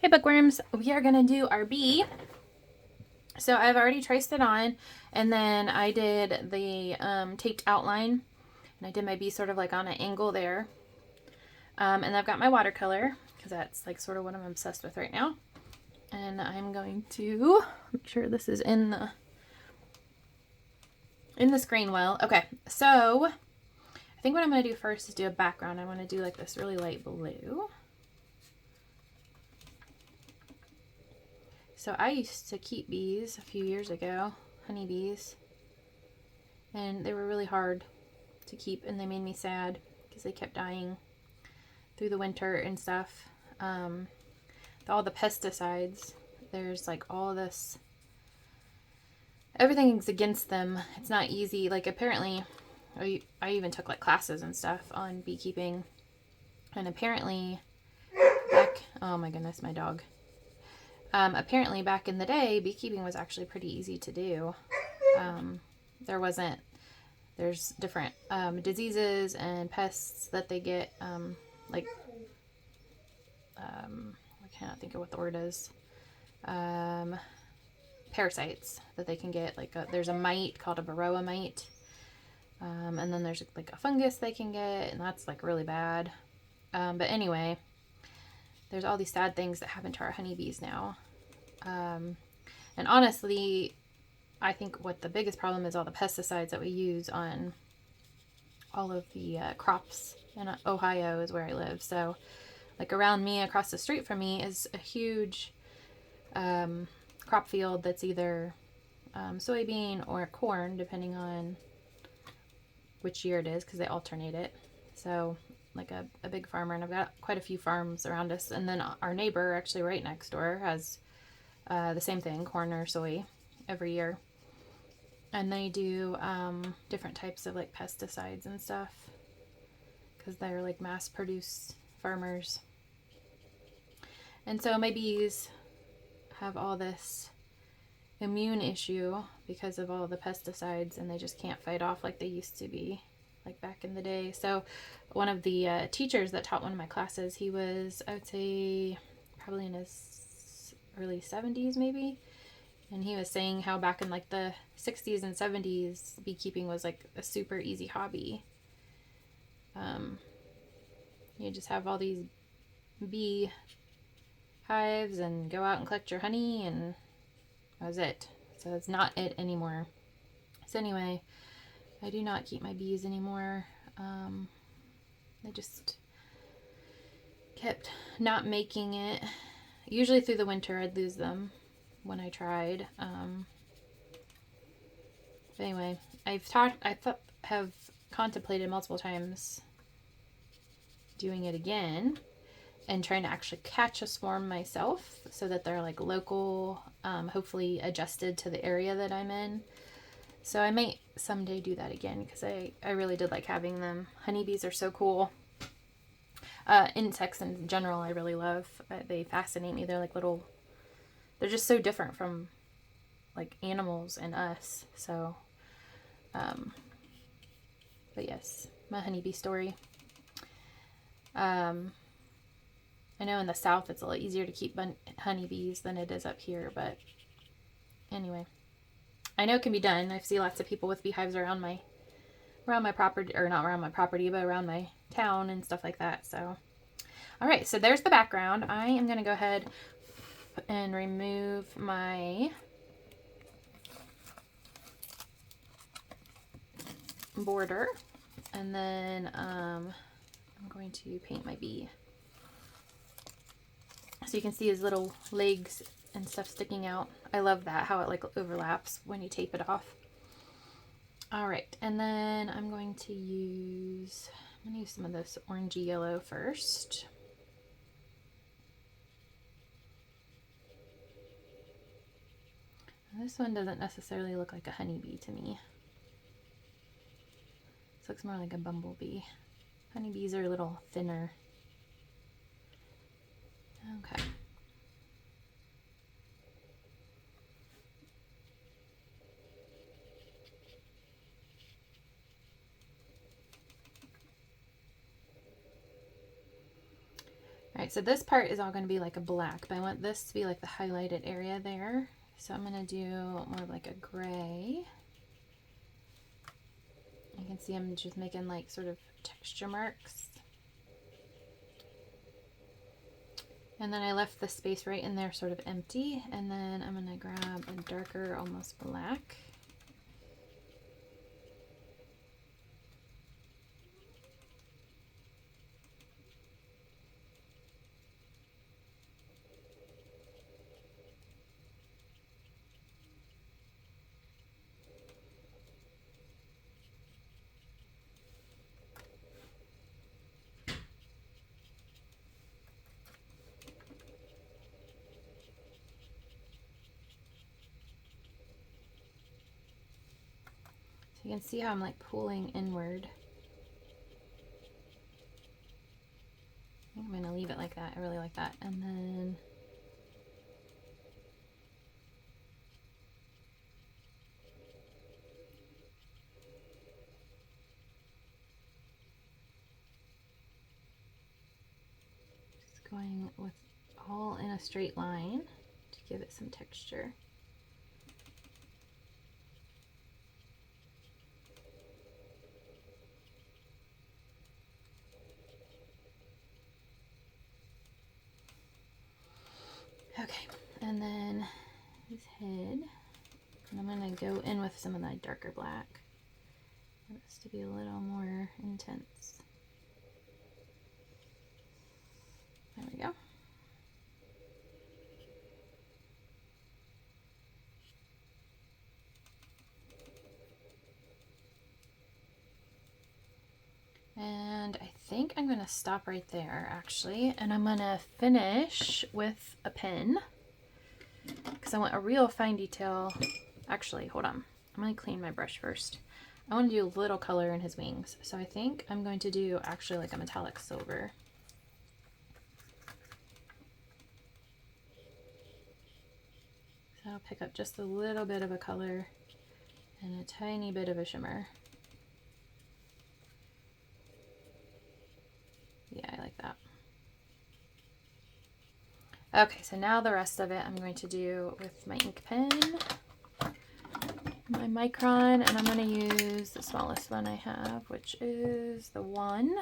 Hey bookworms, we are going to do our bee. So I've already traced it on, and then I did the taped outline, and I did my bee sort of like on an angle there. And I've got my watercolor, because that's like sort of what I'm obsessed with right now. And I'm going to make sure this is in the screen well. Okay, so I think what I'm going to do first is do a background. I want to do like this really light blue. So I used to keep bees a few years ago, honeybees, and they were really hard to keep, and they made me sad because they kept dying through the winter and stuff. All the pesticides, there's like all this, everything's against them. It's not easy. Like apparently, I even took like classes and stuff on beekeeping, and apparently back, oh my goodness, my dog. Apparently back in the day, beekeeping was actually pretty easy to do. There's different diseases and pests that they get, like, I cannot think of what the word is, parasites that they can get. Like there's a mite called a varroa mite, and then there's like a fungus they can get, and that's like really bad. But anyway, there's all these sad things that happen to our honeybees now. And honestly, I think what the biggest problem is all the pesticides that we use on all of the crops in Ohio is where I live. So like around me, across the street from me, is a huge crop field that's either soybean or corn, depending on which year it is, because they alternate it. So like a big farmer, and I've got quite a few farms around us. And then our neighbor, actually right next door, has the same thing, corn or soy, every year. And they do different types of like pesticides and stuff, because they're like mass produced farmers. And so my bees have all this immune issue because of all the pesticides, and they just can't fight off like they used to be, like back in the day. So one of the teachers that taught one of my classes, he was, I would say, probably in his early 70s maybe, and he was saying how back in like the 60s and 70s, beekeeping was like a super easy hobby. You just have all these bee hives and go out and collect your honey, and that was it. So it's not it anymore. So anyway, I do not keep my bees anymore. They just kept not making it. Usually through the winter I'd lose them when I tried. But anyway, I have contemplated multiple times doing it again and trying to actually catch a swarm myself, so that they're like local, hopefully adjusted to the area that I'm in. So I might someday do that again, because I really did like having them. Honeybees are so cool. Insects in general I really love. They fascinate me. They're like little, they're just so different from like animals and us. So, but yes, my honeybee story. I know in the South it's a lot easier to keep honeybees than it is up here, but anyway, I know it can be done. I see lots of people with beehives around my property, or not around my property, but around my town and stuff like that. So, all right, so there's the background. I am going to go ahead and remove my border, and then I'm going to paint my bee. So you can see his little legs and stuff sticking out. I love that, how it like overlaps when you tape it off. All right, and then I'm going to use some of this orangey yellow first. This one doesn't necessarily look like a honeybee to me. This looks more like a bumblebee. Honeybees are a little thinner. Okay. Alright, so this part is all going to be like a black, but I want this to be like the highlighted area there. So I'm going to do more of like a gray. You can see I'm just making like sort of texture marks. And then I left the space right in there sort of empty. And then I'm going to grab a darker, almost black. You can see how I'm like pulling inward. I think I'm going to leave it like that. I really like that. And then just going with all in a straight line to give it some texture. Okay, and then his head, and I'm going to go in with some of that darker black. I want this to be a little more intense. There we go. And I think I'm going to stop right there actually, and I'm going to finish with a pen because I want a real fine detail. Actually, hold on. I'm going to clean my brush first. I want to do a little color in his wings, so I think I'm going to do actually like a metallic silver. So I'll pick up just a little bit of a color and a tiny bit of a shimmer. Yeah, I like that. Okay, so now the rest of it I'm going to do with my ink pen, my micron, and I'm going to use the smallest one I have, which is the 1.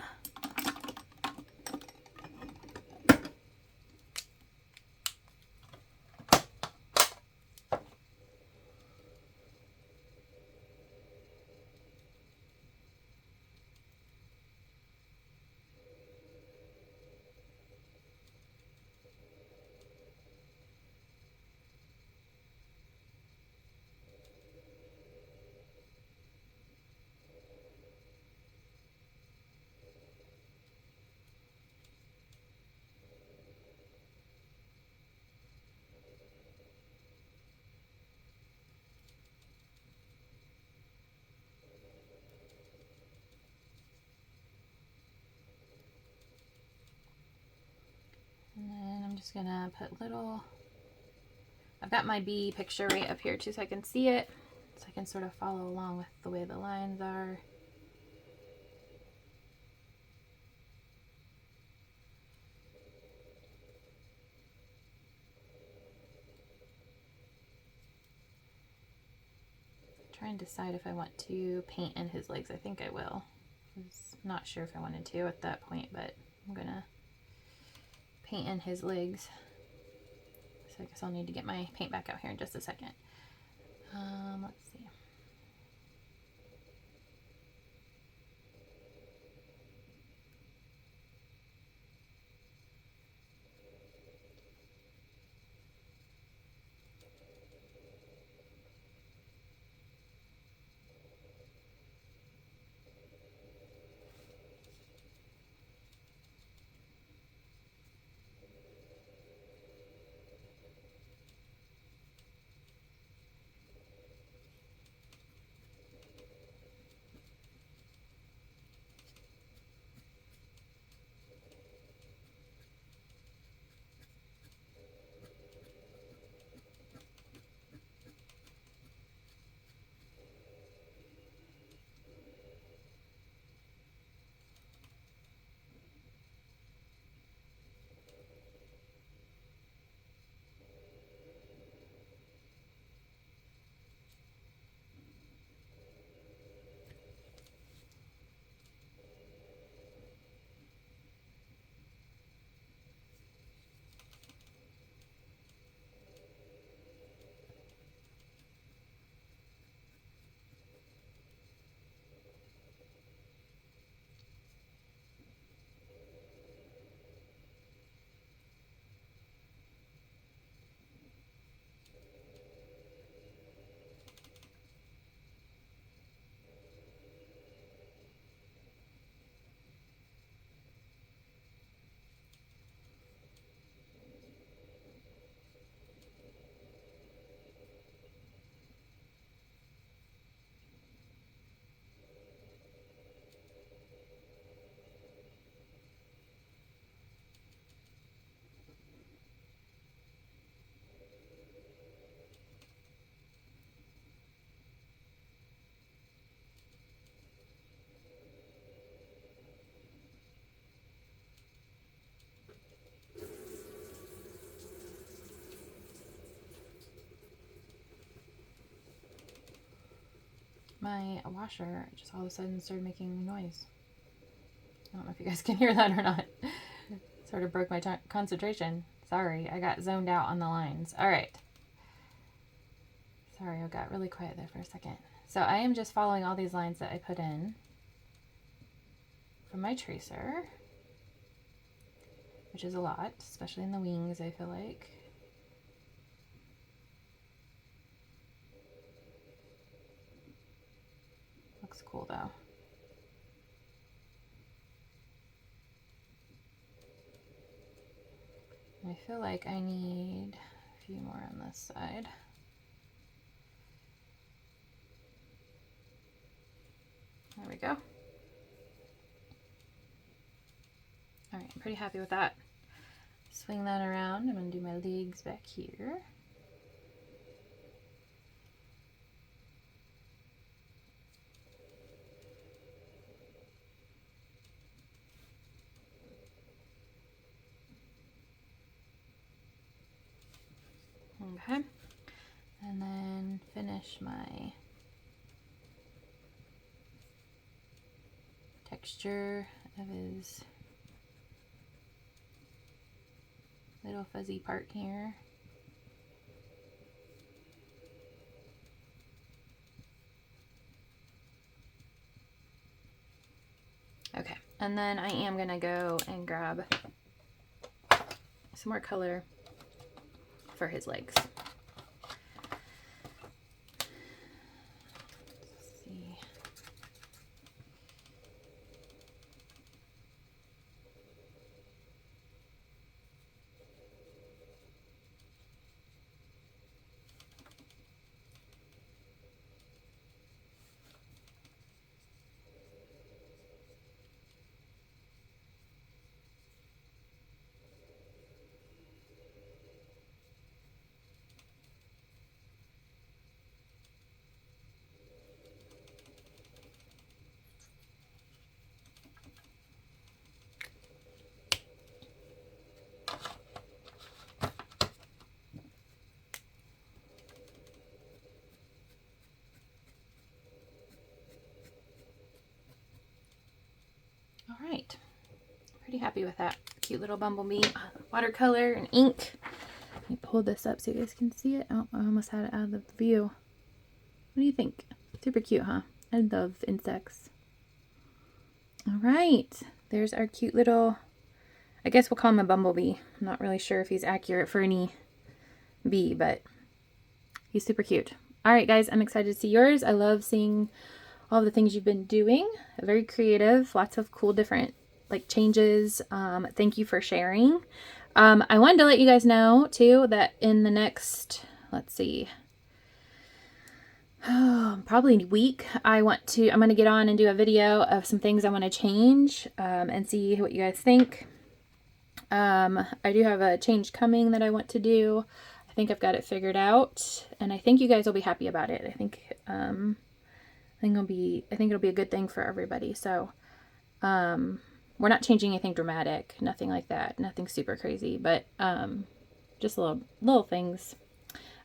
And then I'm just gonna put little, I've got my bee picture right up here too so I can see it, so I can sort of follow along with the way the lines are. Try and decide if I want to paint in his legs. I think I will. I was not sure if I wanted to at that point, but I'm gonna paint in his legs. So I guess I'll need to get my paint back out here in just a second. Let's see. my washer just all of a sudden started making noise. I don't know if you guys can hear that or not. Sort of broke my concentration. Sorry, I got zoned out on the lines. All right. Sorry, I got really quiet there for a second. So I am just following all these lines that I put in from my tracer, which is a lot, especially in the wings, I feel like. Looks cool though. I feel like I need a few more on this side. There we go. All right, I'm pretty happy with that. Swing that around. I'm going to do my legs back here. Okay, and then finish my texture of his little fuzzy part here. Okay, and then I am gonna go and grab some more color for his legs. Let's see. All right, pretty happy with that cute little bumblebee watercolor and ink. Let me pull this up so you guys can see it. Oh, I almost had it out of the view. What do you think? Super cute, huh? I love insects. All right, there's our cute little, I guess we'll call him a bumblebee. I'm not really sure if he's accurate for any bee, but he's super cute. All right, guys, I'm excited to see yours. I love seeing all the things you've been doing. Very creative, lots of cool different like changes. Thank you for sharing. I wanted to let you guys know too that in the next, let's see, probably a week, I'm going to get on and do a video of some things I want to change and see what you guys think. I do have a change coming that I want to do. I think I've got it figured out, and I think you guys will be happy about it. I think it'll be a good thing for everybody. So we're not changing anything dramatic, nothing like that, nothing super crazy, but just little things.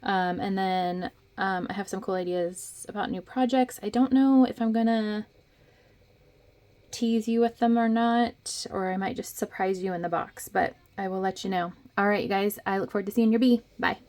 And then I have some cool ideas about new projects. I don't know if I'm gonna tease you with them or not, or I might just surprise you in the box, but I will let you know. All right, you guys, I look forward to seeing your bee. Bye.